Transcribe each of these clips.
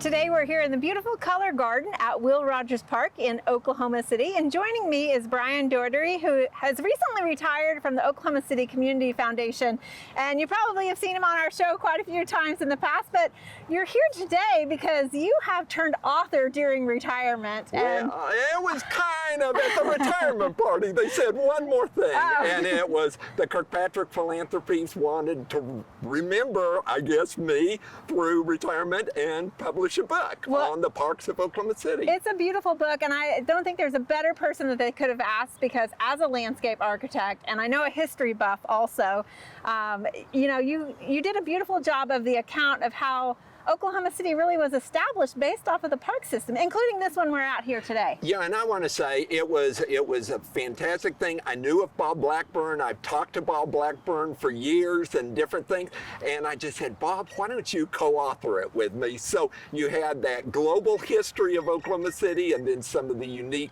Today we're here in the beautiful Color Garden at Will Rogers Park in Oklahoma City, and joining me is Brian Dougherty, who has recently retired from the Oklahoma City Community Foundation, and you probably have seen him on our show quite a few times in the past, but you're here today because you have turned author during retirement. And well, it was kind of at the retirement party. They said one more thing, and it was the Kirkpatrick Philanthropies wanted to remember, I guess, me through retirement and publish a book on the parks of Oklahoma City. It's a beautiful book, and I don't think there's a better person that they could have asked, because as a landscape architect, and I know a history buff also, you did a beautiful job of the account of how Oklahoma City really was established based off of the park system, including this one we're at here today. Yeah, and I want to say it was a fantastic thing. I knew of Bob Blackburn. I've talked to Bob Blackburn for years and different things, and I just said, Bob, why don't you co-author it with me? So you had that global history of Oklahoma City, and then some of the unique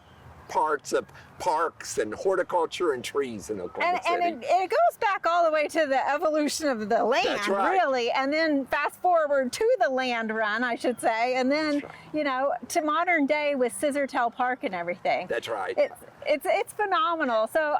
parts of parks and horticulture and trees in Oklahoma City. And it goes back all the way to the evolution of the land, That's right. really, and then fast forward to the land run, I should say, and then, to modern day with Scissortail Park and everything. That's right. It's phenomenal. So,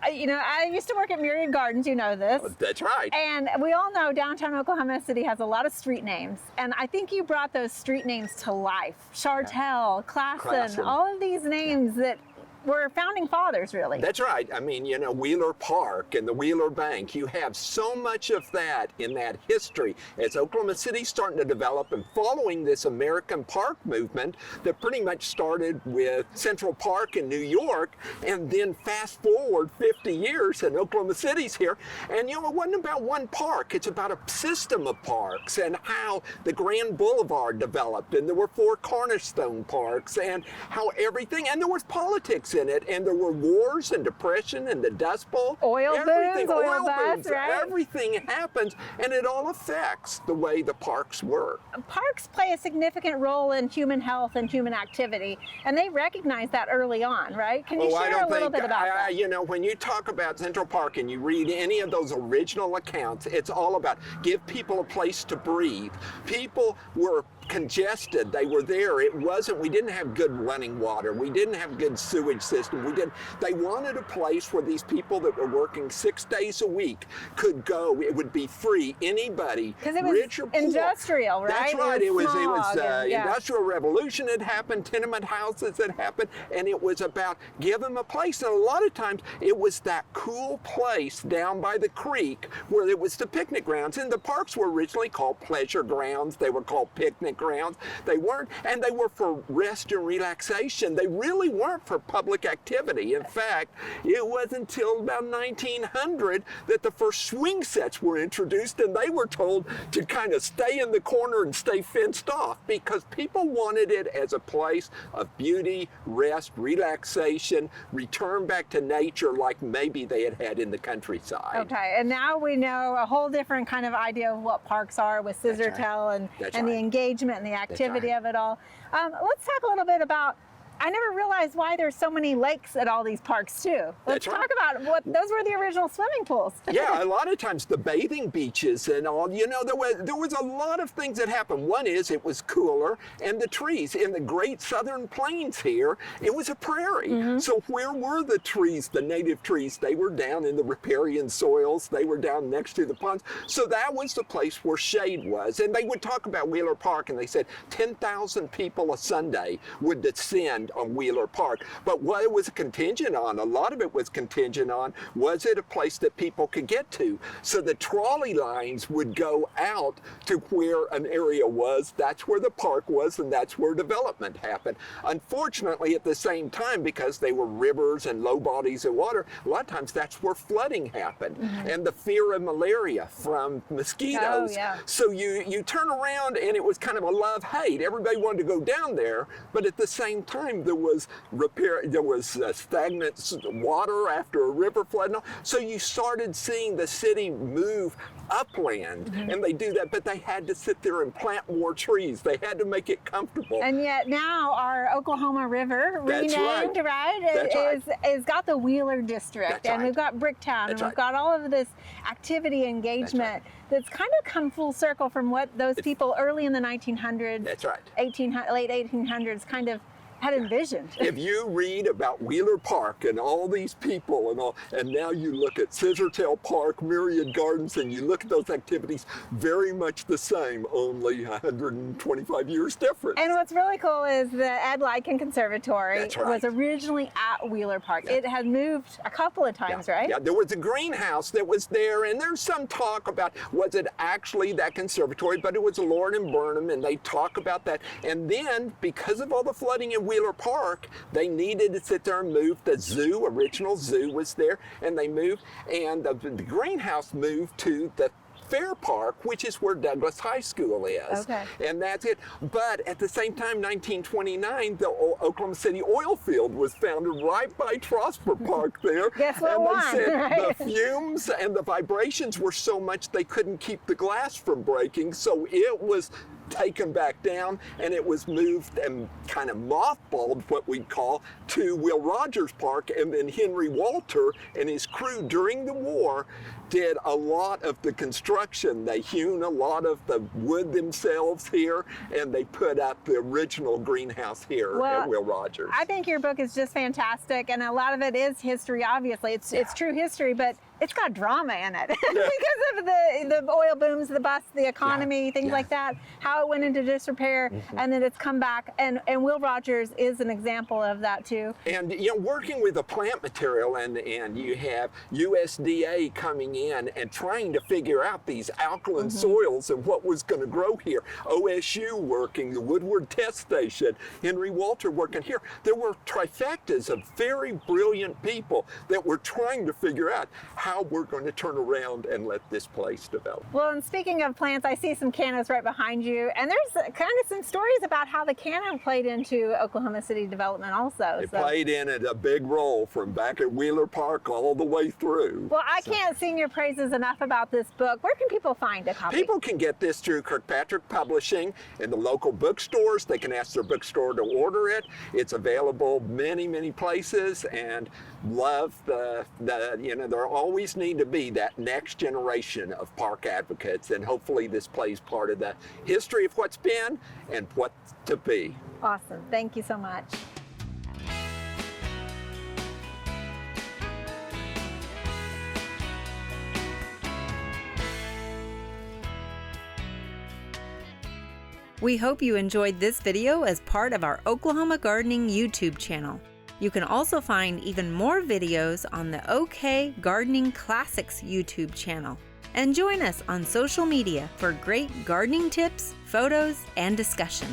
I used to work at Myriad Gardens, you know this. That's right. And we all know downtown Oklahoma City has a lot of street names. And I think you brought those street names to life. Chartel, Classen, all of these names that were founding fathers, really. That's right. I mean, Wheeler Park and the Wheeler Bank, you have so much of that in that history. As Oklahoma City's starting to develop and following this American park movement that pretty much started with Central Park in New York, and then fast forward 50 years and Oklahoma City's here. And, it wasn't about one park. It's about a system of parks and how the Grand Boulevard developed, and there were 4 cornerstone parks, and how everything, and there was politics in it, and there were wars and depression and the Dust Bowl. Oil booms, oil busts, right? Everything happens, and it all affects the way the parks work. Parks play a significant role in human health and human activity, and they recognize that early on, right? Can you share a little bit about that? When you talk about Central Park and you read any of those original accounts, it's all about give people a place to breathe. People were congested. They were there. We didn't have good running water. We didn't have good sewage system. They wanted a place where these people that were working 6 days a week could go. It would be free. Anybody, rich or poor. Industrial, right? That's right. It was yeah. Industrial revolution had happened, tenement houses had happened, and it was about give them a place. And a lot of times it was that cool place down by the creek where it was the picnic grounds. And the parks were originally called pleasure grounds. They were called picnic grounds. They weren't, and they were for rest and relaxation. They really weren't for public activity. In fact, it wasn't until about 1900 that the first swing sets were introduced, and they were told to kind of stay in the corner and stay fenced off, because people wanted it as a place of beauty, rest, relaxation, return back to nature like maybe they had in the countryside. Okay, and now we know a whole different kind of idea of what parks are with Scissortail and the engagement and the activity of it all. Let's talk a little bit about, I never realized why there's so many lakes at all these parks too. Let's talk about those were the original swimming pools. Yeah, a lot of times the bathing beaches and all, there was a lot of things that happened. One is it was cooler, and the trees in the great southern plains here, it was a prairie. Mm-hmm. So where were the trees, the native trees? They were down in the riparian soils. They were down next to the ponds. So that was the place where shade was. And they would talk about Wheeler Park, and they said 10,000 people a Sunday would descend on Wheeler Park. But what it was contingent on, a lot of it was contingent on, was it a place that people could get to? So the trolley lines would go out to where an area was. That's where the park was, and that's where development happened. Unfortunately, at the same time, because they were rivers and low bodies of water, a lot of times that's where flooding happened. Mm-hmm. And the fear of malaria from mosquitoes. Oh, yeah. So you turn around, and it was kind of a love-hate. Everybody wanted to go down there, but at the same time, time there was stagnant water after a river flood. So you started seeing the city move upland, and they do that, but they had to sit there and plant more trees. They had to make it comfortable. And yet now our Oklahoma River, renamed, is got the Wheeler District, and we've got Bricktown, and we've got all of this activity engagement that's kind of come full circle from what those people early in the 1900s, late 1800s kind of had envisioned. If you read about Wheeler Park and all these people and now you look at Scissortail Park, Myriad Gardens, and you look at those activities, very much the same, only 125 years different. And what's really cool is the Ed Lycan Conservatory was originally at Wheeler Park. It had moved a couple of times, right? Yeah, there was a greenhouse that was there, and there's some talk about, was it actually that conservatory, but it was Lord and Burnham, and they talk about that. And then, because of all the flooding in Wheeler Park, they needed to sit there and move. The zoo, original zoo was there, and they moved, and the greenhouse moved to the Fair Park, which is where Douglas High School is. Okay. And that's it. But at the same time, 1929, the Oklahoma City oil field was founded right by Trosper Park there. Guess what and won, they said right? the fumes and the vibrations were so much they couldn't keep the glass from breaking, so it was taken back down, and it was moved and kind of mothballed, what we'd call, to Will Rogers Park. And then Henry Walter and his crew during the war did a lot of the construction. They hewn a lot of the wood themselves here, and they put up the original greenhouse here at Will Rogers. I think your book is just fantastic, and a lot of it is history, obviously. It's true history, but it's got drama in it because of the oil booms, the bust, the economy, things like that, how it went into disrepair, and then it's come back. And Will Rogers is an example of that too. And working with the plant material, and you have USDA coming in and trying to figure out these alkaline soils and what was going to grow here. OSU working, the Woodward Test Station, Henry Walter working here. There were trifectas of very brilliant people that were trying to figure out how we're going to turn around and let this place develop. Well, and speaking of plants, I see some cannas right behind you, and there's kind of some stories about how the canna played into Oklahoma City development also. It played in it a big role from back at Wheeler Park all the way through. Well, I can't sing your praises enough about this book. Where can people find a copy? People can get this through Kirkpatrick Publishing in the local bookstores. They can ask their bookstore to order it. It's available many, many places, and love there always need to be that next generation of park advocates, and hopefully this plays part of the history of what's been and what's to be. Awesome. Thank you so much. We hope you enjoyed this video as part of our Oklahoma Gardening YouTube channel. You can also find even more videos on the OK Gardening Classics YouTube channel. And join us on social media for great gardening tips, photos, and discussion.